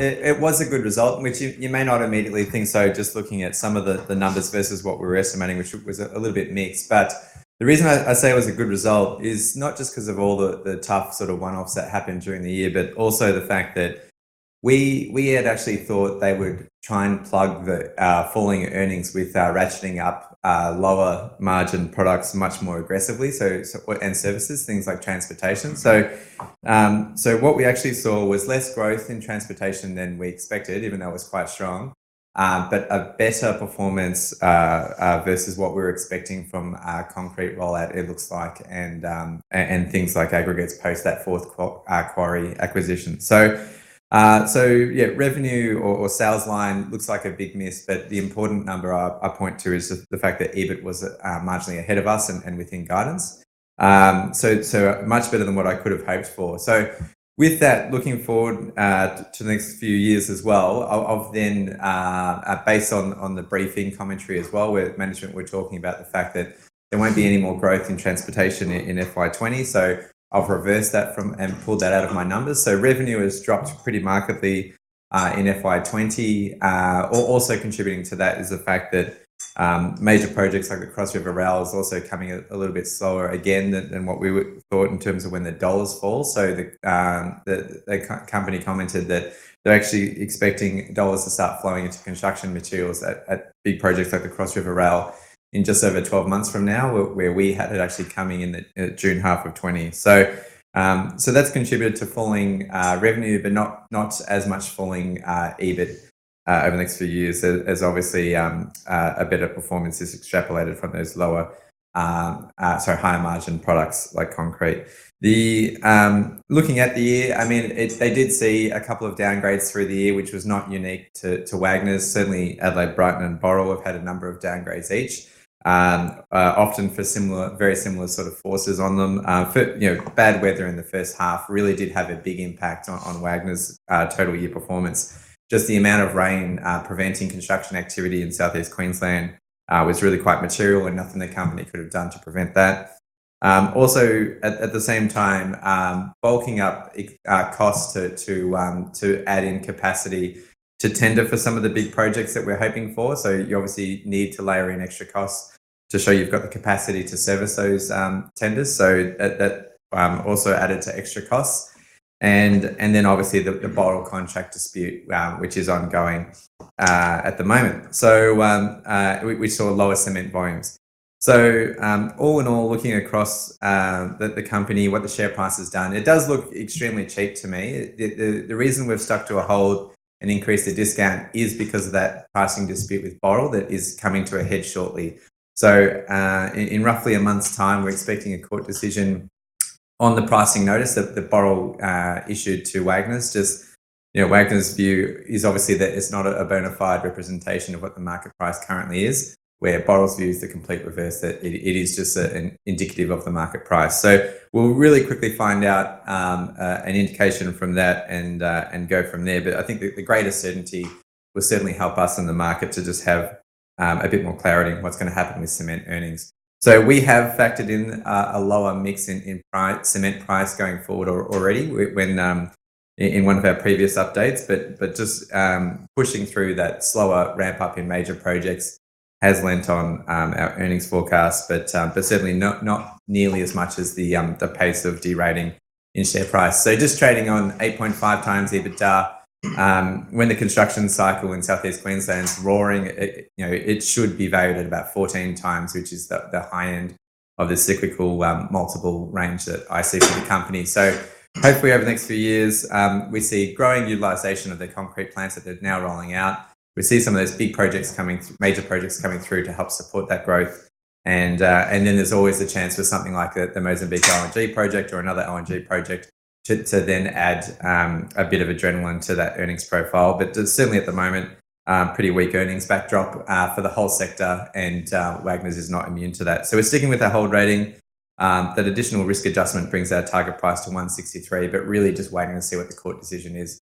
it was a good result, which you may not immediately think so, just looking at some of the numbers versus what we were estimating, which was a little bit mixed. But the reason I say it was a good result is not just because of all the tough sort of one-offs that happened during the year, but also the fact that we had actually thought they would try and plug the falling earnings with ratcheting up lower margin products much more aggressively. And services, things like transportation. So what we actually saw was less growth in transportation than we expected, even though it was quite strong. But a better performance versus what we were expecting from concrete rollout, it looks like, and things like aggregates post that fourth quarry acquisition. So yeah, revenue or sales line looks like a big miss, but the important number I point to is the fact that EBIT was marginally ahead of us and within guidance. So much better than what I could have hoped for. So with that, looking forward to the next few years as well, I've then, based on the briefing commentary as well, where management were talking about the fact that there won't be any more growth in transportation in FY20. So I've reversed that and pulled that out of my numbers. So revenue has dropped pretty markedly in FY20. Also contributing to that is the fact that major projects like the Cross River Rail is also coming a little bit slower again than what we thought in terms of when the dollars fall. So the company commented that they're actually expecting dollars to start flowing into construction materials at big projects like the Cross River Rail in just over 12 months from now, where we had it actually coming in the June half of 20. So that's contributed to falling revenue, but not as much falling EBIT over the next few years, as obviously a better performance is extrapolated from those higher margin products like concrete. Looking at the year, I mean, they did see a couple of downgrades through the year, which was not unique to Wagners. Certainly Adelaide, Brighton and Boral have had a number of downgrades each. Often for very similar sort of forces on them. Bad weather in the first half really did have a big impact on Wagners' total year performance. Just the amount of rain preventing construction activity in southeast Queensland was really quite material, and nothing the company could have done to prevent that. Also, at the same time, bulking up costs to add in capacity to tender for some of the big projects that we're hoping for. So you obviously need to layer in extra costs to show you've got the capacity to service those tenders. So that also added to extra costs. And then obviously the Boral contract dispute, which is ongoing at the moment. So we saw lower cement volumes. So all in all, looking across the company, what the share price has done, it does look extremely cheap to me. The reason we've stuck to a hold and increased the discount is because of that pricing dispute with Boral that is coming to a head shortly. So in roughly a month's time, we're expecting a court decision on the pricing notice that Boral issued to Wagners. Wagners' view is obviously that it's not a bona fide representation of what the market price currently is, where Boral's view is the complete reverse, that it is just an indicative of the market price. So we'll really quickly find out an indication from that and go from there. But I think the greater certainty will certainly help us in the market to just have a bit more clarity on what's going to happen with cement earnings. So we have factored in a lower mix in cement price going forward already when in one of our previous updates, but just pushing through that slower ramp up in major projects has lent on our earnings forecast, but certainly not nearly as much as the pace of derating in share price. So just trading on 8.5 times EBITDA. When the construction cycle in southeast Queensland's roaring, it should be valued at about 14 times, which is the high end of the cyclical multiple range that I see for the company. So hopefully over the next few years, we see growing utilisation of the concrete plants that they're now rolling out. We see some of those big projects major projects coming through to help support that growth. And then there's always a chance for something like the Mozambique LNG project or another LNG project to then add a bit of adrenaline to that earnings profile. But certainly at the moment, pretty weak earnings backdrop for the whole sector, and Wagners is not immune to that. So we're sticking with our hold rating. That additional risk adjustment brings our target price to 163, but really just waiting to see what the court decision is